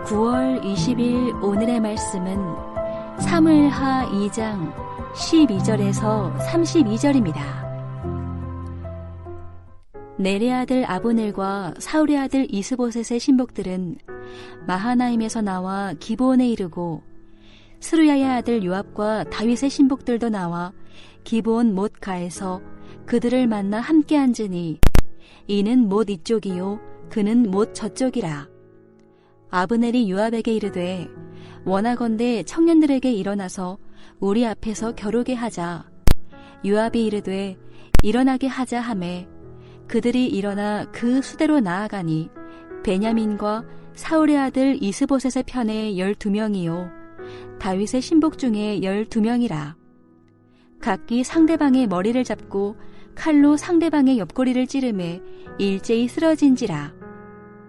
9월 20일 오늘의 말씀은 사무엘하 2장 12절에서 32절입니다. 넬의 아들 아브넬과 사울의 아들 이스보셋의 신복들은 마하나임에서 나와 기브온에 이르고 스루야의 아들 요압과 다윗의 신복들도 나와 기브온 못가에서 그들을 만나 함께 앉으니 이는 못 이쪽이요 그는 못 저쪽이라. 아브넬이 요압에게 이르되 원하건대 청년들에게 일어나서 우리 앞에서 겨루게 하자. 요압이 이르되 일어나게 하자 하매 그들이 일어나 그 수대로 나아가니 베냐민과 사울의 아들 이스보셋의 편에 12명이요 다윗의 신복 중에 12명이라. 각기 상대방의 머리를 잡고 칼로 상대방의 옆구리를 찌르매 일제히 쓰러진지라.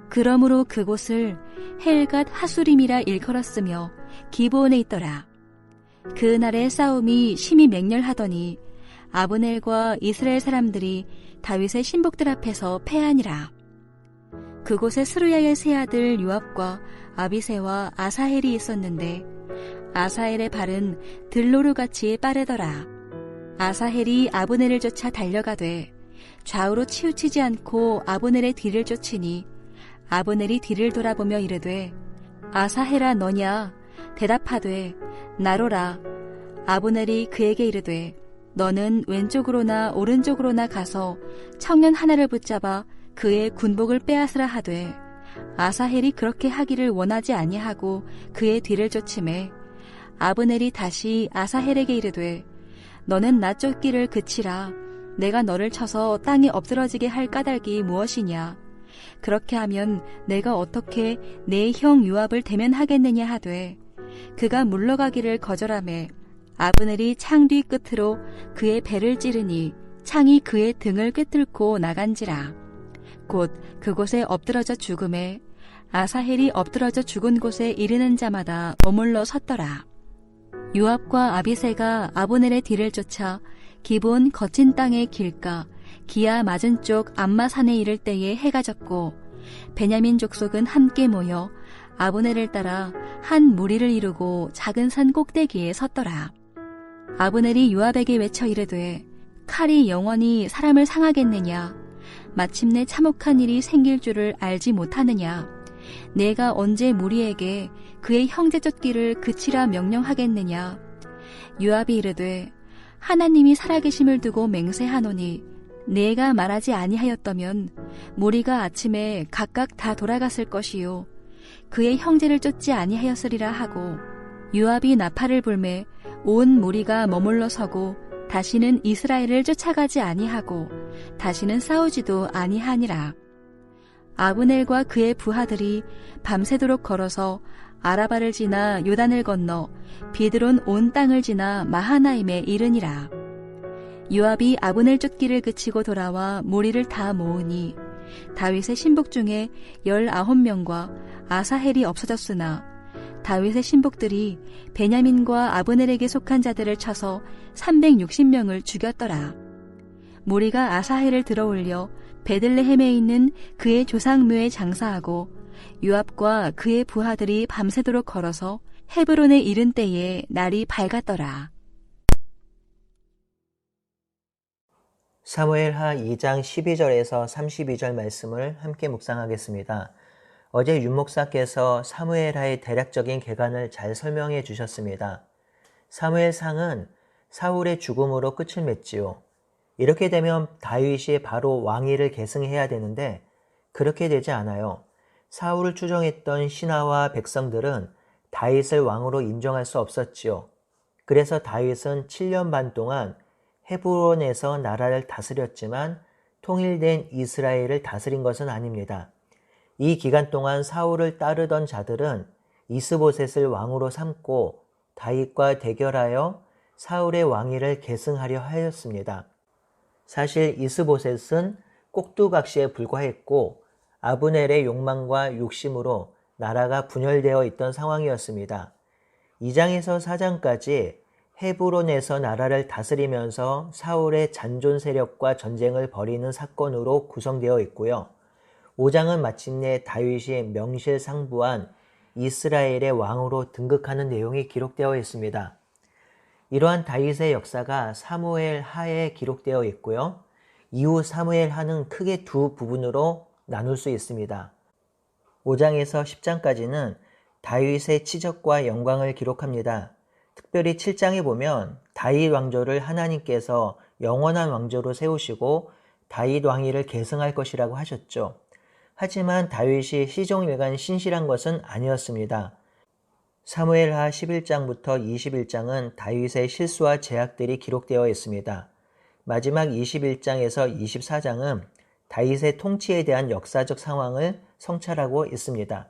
그러므로 그곳을 헬갓 하수림이라 일컬었으며 기브온에 있더라. 그날의 싸움이 심히 맹렬하더니 아브넬과 이스라엘 사람들이 다윗의 신복들 앞에서 패하니라. 그곳에 스루야의 세 아들 요압과 아비새와 아사헬이 있었는데 아사헬의 발은 들노루같이 빠르더라. 아사헬이 아브넬을 쫓아 달려가되 좌우로 치우치지 않고 아브넬의 뒤를 쫓으니 아브넬이 뒤를 돌아보며 이르되 아사헬아 너냐? 대답하되 나로라. 아브넬이 그에게 이르되 너는 왼쪽으로나 오른쪽으로나 가서 청년 하나를 붙잡아 그의 군복을 빼앗으라 하되 아사헬이 그렇게 하기를 원하지 아니하고 그의 뒤를 쫓으매 아브넬이 다시 아사헬에게 이르되 너는 나 쫓기를 그치라. 내가 너를 쳐서 땅에 엎드러지게 할 까닭이 무엇이냐? 그렇게 하면 내가 어떻게 내 형 요압을 대면하겠느냐 하되 그가 물러가기를 거절하매 아브넬이 창 뒤 끝으로 그의 배를 찌르니 창이 그의 등을 꿰뚫고 나간지라. 곧 그곳에 엎드러져 죽음에 아사헬이 엎드러져 죽은 곳에 이르는 자마다 머물러 섰더라. 요압과 아비새가 아브넬의 뒤를 쫓아 기브온 거친 땅의 길가 기아 맞은 쪽 암마산에 이를 때에 해가 졌고 베냐민 족속은 함께 모여 아브넬을 따라 한 무리를 이루고 작은 산 꼭대기에 섰더라. 아브넬이 요압에게 외쳐 이르되 칼이 영원히 사람을 상하겠느냐? 마침내 참혹한 일이 생길 줄을 알지 못하느냐? 내가 언제 무리에게 그의 형제 쫓기를 그치라 명령하겠느냐? 요압이 이르되 하나님이 살아계심을 두고 맹세하노니 내가 말하지 아니하였다면 무리가 아침에 각각 다 돌아갔을 것이요 그의 형제를 쫓지 아니하였으리라 하고 요압이 나팔을 불매 온 무리가 머물러 서고 다시는 이스라엘을 쫓아가지 아니하고 다시는 싸우지도 아니하니라. 아브넬과 그의 부하들이 밤새도록 걸어서 아라바를 지나 요단을 건너 비드론 온 땅을 지나 마하나임에 이르니라. 요압이 아브넬 쫓기를 그치고 돌아와 무리를 다 모으니 다윗의 신복 중에 19명과 아사헬이 없어졌으나 다윗의 신복들이 베냐민과 아브넬에게 속한 자들을 쳐서 360명을 죽였더라. 무리가 아사헬을 들어올려 베들레헴에 있는 그의 조상묘에 장사하고 요압과 그의 부하들이 밤새도록 걸어서 헤브론에 이른 때에 날이 밝았더라. 사무엘하 2장 12절에서 32절 말씀을 함께 묵상하겠습니다. 어제 윤 목사께서 사무엘하의 대략적인 개간을 잘 설명해 주셨습니다. 사무엘상은 사울의 죽음으로 끝을 맺지요. 이렇게 되면 다윗이 바로 왕위를 계승해야 되는데 그렇게 되지 않아요. 사울을 추종했던 신하와 백성들은 다윗을 왕으로 인정할 수 없었지요. 그래서 다윗은 7년 반 동안 헤브론에서 나라를 다스렸지만 통일된 이스라엘을 다스린 것은 아닙니다. 이 기간 동안 사울을 따르던 자들은 이스보셋을 왕으로 삼고 다윗과 대결하여 사울의 왕위를 계승하려 하였습니다. 사실 이스보셋은 꼭두각시에 불과했고 아브넬의 욕망과 욕심으로 나라가 분열되어 있던 상황이었습니다. 2장에서 4장까지 헤브론에서 나라를 다스리면서 사울의 잔존 세력과 전쟁을 벌이는 사건으로 구성되어 있고요. 5장은 마침내 다윗이 명실상부한 이스라엘의 왕으로 등극하는 내용이 기록되어 있습니다. 이러한 다윗의 역사가 사무엘 하에 기록되어 있고요. 이후 사무엘 하는 크게 두 부분으로 나눌 수 있습니다. 5장에서 10장까지는 다윗의 치적과 영광을 기록합니다. 특별히 7장에 보면 다윗 왕조를 하나님께서 영원한 왕조로 세우시고 다윗 왕위를 계승할 것이라고 하셨죠. 하지만 다윗이 시종일관 신실한 것은 아니었습니다. 사무엘하 11장부터 21장은 다윗의 실수와 제약들이 기록되어 있습니다. 마지막 21장에서 24장은 다윗의 통치에 대한 역사적 상황을 성찰하고 있습니다.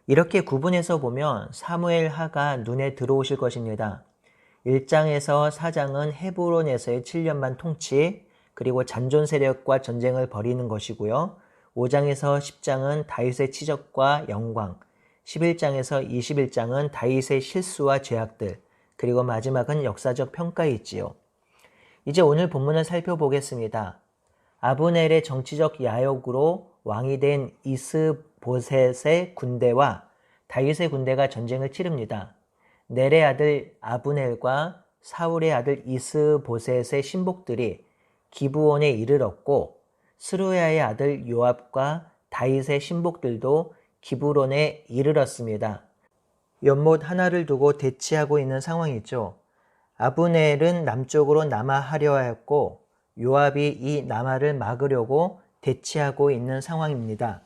이렇게 구분해서 보면 사무엘하가 눈에 들어오실 것입니다. 1장에서 4장은 헤브론에서의 7년만 통치, 그리고 잔존 세력과 전쟁을 벌이는 것이고요. 5장에서 10장은 다윗의 치적과 영광, 11장에서 21장은 다윗의 실수와 죄악들, 그리고 마지막은 역사적 평가이지요. 이제 오늘 본문을 살펴보겠습니다. 아브넬의 정치적 야욕으로 왕이 된 이스보셋의 군대와 다윗의 군대가 전쟁을 치릅니다. 넬의 아들 아브넬과 사울의 아들 이스보셋의 신복들이 기브온에 이르렀고 스루야의 아들 요압과 다윗의 신복들도 기브론에 이르렀습니다. 연못 하나를 두고 대치하고 있는 상황이죠. 아브넬은 남쪽으로 남하하려 하였고 요압이 이 남하를 막으려고 대치하고 있는 상황입니다.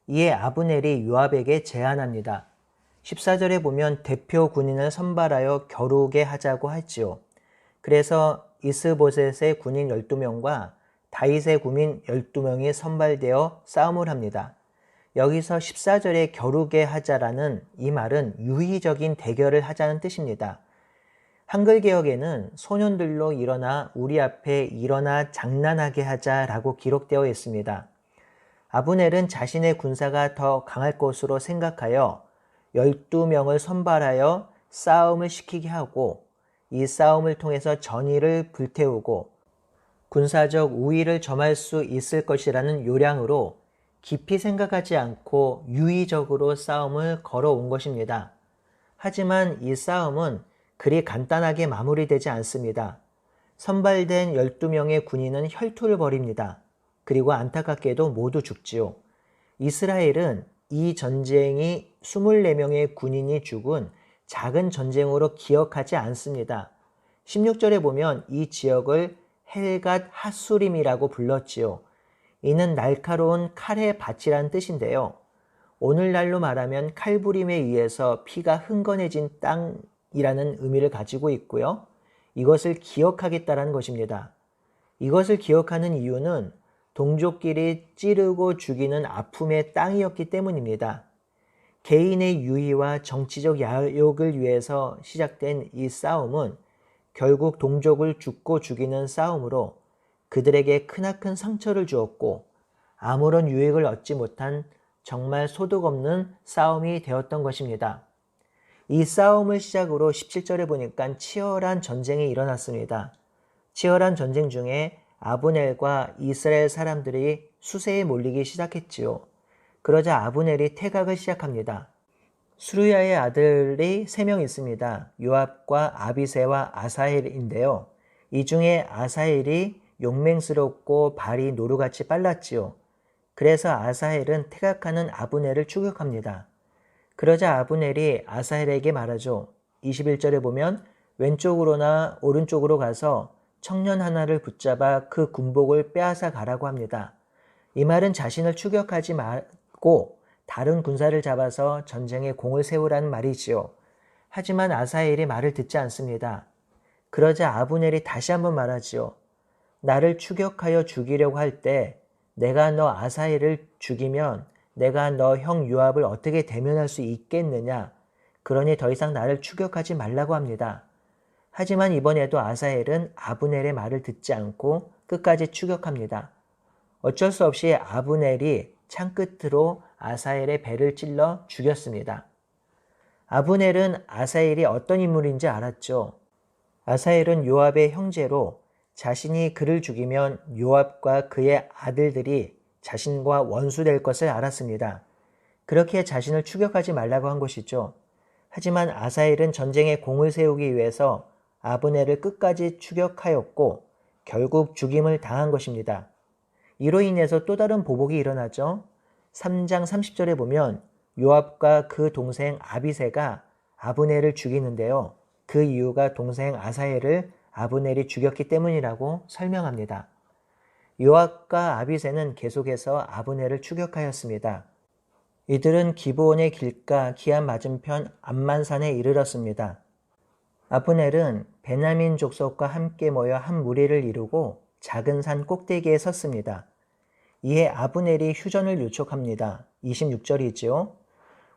이에 아브넬이 요압에게 제안합니다. 14절에 보면 대표 군인을 선발하여 겨루게 하자고 하지요. 그래서 이스보셋의 군인 12명과 다윗의 군인 12명이 선발되어 싸움을 합니다. 여기서 14절에 겨루게 하자라는 이 말은 유의적인 대결을 하자는 뜻입니다. 한글 개역에는 소년들로 일어나 우리 앞에 일어나 장난하게 하자라고 기록되어 있습니다. 아브넬은 자신의 군사가 더 강할 것으로 생각하여 12명을 선발하여 싸움을 시키게 하고 이 싸움을 통해서 전의를 불태우고 군사적 우위를 점할 수 있을 것이라는 요량으로 깊이 생각하지 않고 유의적으로 싸움을 걸어온 것입니다. 하지만 이 싸움은 그리 간단하게 마무리되지 않습니다. 선발된 12명의 군인은 혈투를 벌입니다. 그리고 안타깝게도 모두 죽지요. 이스라엘은 이 전쟁이 24명의 군인이 죽은 작은 전쟁으로 기억하지 않습니다. 16절에 보면 이 지역을 헬갓 핫수림이라고 불렀지요. 이는 날카로운 칼의 밭이란 뜻인데요. 오늘날로 말하면 칼부림에 의해서 피가 흥건해진 땅이라는 의미를 가지고 있고요. 이것을 기억하겠다는 것입니다. 이것을 기억하는 이유는 동족끼리 찌르고 죽이는 아픔의 땅이었기 때문입니다. 개인의 유의와 정치적 야욕을 위해서 시작된 이 싸움은 결국 동족을 죽고 죽이는 싸움으로 그들에게 크나큰 상처를 주었고 아무런 유익을 얻지 못한 정말 소득 없는 싸움이 되었던 것입니다. 이 싸움을 시작으로 17절에 보니까 치열한 전쟁이 일어났습니다. 치열한 전쟁 중에 아브넬과 이스라엘 사람들이 수세에 몰리기 시작했지요. 그러자 아브넬이 퇴각을 시작합니다. 수르야의 아들이 3명 있습니다. 요압과 아비새와 아사헬인데요. 이 중에 아사헬이 용맹스럽고 발이 노루같이 빨랐지요. 그래서 아사헬은 퇴각하는 아브넬을 추격합니다. 그러자 아브넬이 아사헬에게 말하죠. 21절에 보면 왼쪽으로나 오른쪽으로 가서 청년 하나를 붙잡아 그 군복을 빼앗아 가라고 합니다. 이 말은 자신을 추격하지 말고 다른 군사를 잡아서 전쟁에 공을 세우라는 말이지요. 하지만 아사헬이 말을 듣지 않습니다. 그러자 아브넬이 다시 한번 말하지요. 나를 추격하여 죽이려고 할 때 내가 너 아사헬을 죽이면 내가 너 형 요압을 어떻게 대면할 수 있겠느냐. 그러니 더 이상 나를 추격하지 말라고 합니다. 하지만 이번에도 아사헬은 아브넬의 말을 듣지 않고 끝까지 추격합니다. 어쩔 수 없이 아브넬이 창끝으로 아사헬의 배를 찔러 죽였습니다. 아브넬은 아사헬이 어떤 인물인지 알았죠. 아사헬은 요압의 형제로 자신이 그를 죽이면 요압과 그의 아들들이 자신과 원수될 것을 알았습니다. 그렇게 자신을 추격하지 말라고 한 것이죠. 하지만 아사헬은 전쟁에 공을 세우기 위해서 아브넬을 끝까지 추격하였고 결국 죽임을 당한 것입니다. 이로 인해서 또 다른 보복이 일어나죠. 3장 30절에 보면 요압과 그 동생 아비새가 아브넬을 죽이는데요. 그 이유가 동생 아사헬을 아브넬이 죽였기 때문이라고 설명합니다. 요압과 아비새는 계속해서 아브넬을 추격하였습니다. 이들은 기브온의 길가 기욤 맞은편 암만산에 이르렀습니다. 아브넬은 베냐민 족속과 함께 모여 한 무리를 이루고 작은 산 꼭대기에 섰습니다. 이에 아브넬이 휴전을 요청합니다. 26절이지요.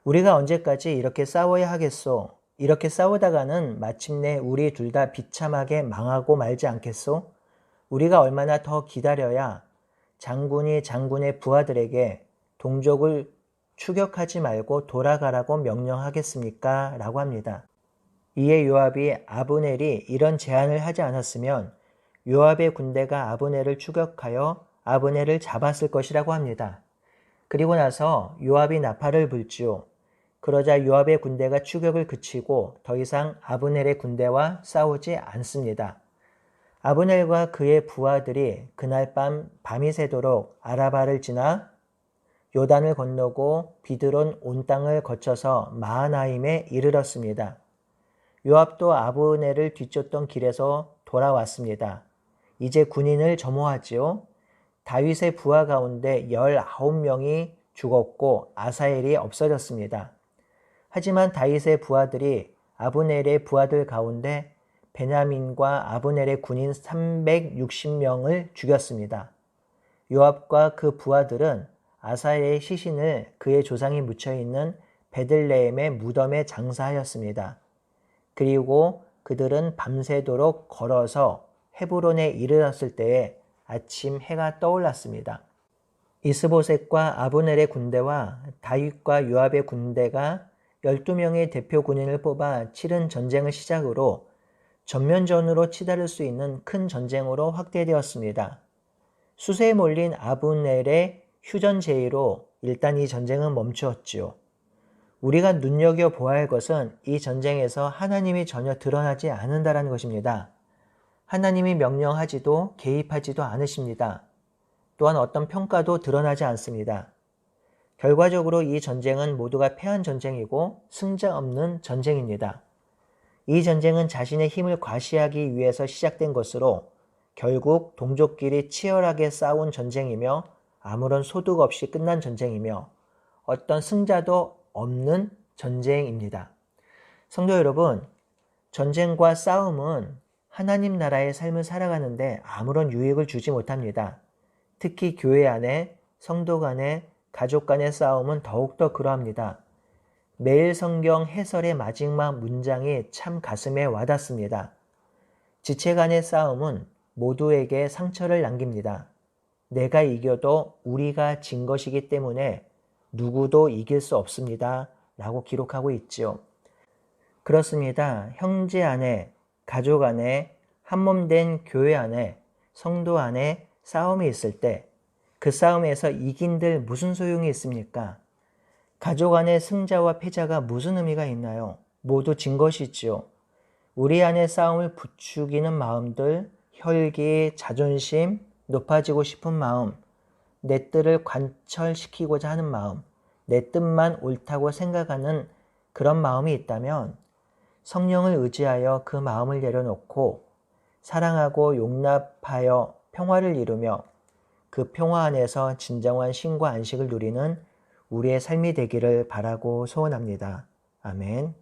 우리가 언제까지 이렇게 싸워야 하겠소? 이렇게 싸우다가는 마침내 우리 둘 다 비참하게 망하고 말지 않겠소? 우리가 얼마나 더 기다려야 장군이 장군의 부하들에게 동족을 추격하지 말고 돌아가라고 명령하겠습니까? 라고 합니다. 이에 요압이 아브넬이 이런 제안을 하지 않았으면 요압의 군대가 아브넬을 추격하여 아브넬을 잡았을 것이라고 합니다. 그리고 나서 요압이 나팔을 불지요. 그러자 요압의 군대가 추격을 그치고 더 이상 아브넬의 군대와 싸우지 않습니다. 아브넬과 그의 부하들이 그날 밤이 새도록 아라바를 지나 요단을 건너고 비드론 온 땅을 거쳐서 마하나임에 이르렀습니다. 요압도 아브넬을 뒤쫓던 길에서 돌아왔습니다. 이제 군인을 점호하지요. 다윗의 부하 가운데 19명이 죽었고 아사헬이 없어졌습니다. 하지만 다윗의 부하들이 아브넬의 부하들 가운데 베냐민과 아브넬의 군인 360명을 죽였습니다. 요압과 그 부하들은 아사헬의 시신을 그의 조상이 묻혀있는 베들레헴의 무덤에 장사하였습니다. 그리고 그들은 밤새도록 걸어서 헤브론에 이르렀을 때에 아침 해가 떠올랐습니다. 이스보셋과 아브넬의 군대와 다윗과 요압의 군대가 12명의 대표 군인을 뽑아 치른 전쟁을 시작으로 전면전으로 치달을 수 있는 큰 전쟁으로 확대되었습니다. 수세에 몰린 아브넬의 휴전 제의로 일단 이 전쟁은 멈추었지요. 우리가 눈여겨보아야 할 것은 이 전쟁에서 하나님이 전혀 드러나지 않는다는 것입니다. 하나님이 명령하지도 개입하지도 않으십니다. 또한 어떤 평가도 드러나지 않습니다. 결과적으로 이 전쟁은 모두가 패한 전쟁이고 승자 없는 전쟁입니다. 이 전쟁은 자신의 힘을 과시하기 위해서 시작된 것으로 결국 동족끼리 치열하게 싸운 전쟁이며 아무런 소득 없이 끝난 전쟁이며 어떤 승자도 없는 전쟁입니다. 성도 여러분, 전쟁과 싸움은 하나님 나라의 삶을 살아가는데 아무런 유익을 주지 못합니다. 특히 교회 안에, 성도 간에, 가족 간의 싸움은 더욱더 그러합니다. 매일 성경 해설의 마지막 문장이 참 가슴에 와닿습니다. 지체 간의 싸움은 모두에게 상처를 남깁니다. 내가 이겨도 우리가 진 것이기 때문에 누구도 이길 수 없습니다. 라고 기록하고 있지요. 그렇습니다. 형제 안에, 가족 안에, 한몸된 교회 안에, 성도 안에 싸움이 있을 때 그 싸움에서 이긴들 무슨 소용이 있습니까? 가족 안에 승자와 패자가 무슨 의미가 있나요? 모두 진 것이지요. 우리 안에 싸움을 부추기는 마음들, 혈기, 자존심, 높아지고 싶은 마음, 내 뜻을 관철시키고자 하는 마음, 내 뜻만 옳다고 생각하는 그런 마음이 있다면 성령을 의지하여 그 마음을 내려놓고 사랑하고 용납하여 평화를 이루며 그 평화 안에서 진정한 쉼과 안식을 누리는 우리의 삶이 되기를 바라고 소원합니다. 아멘.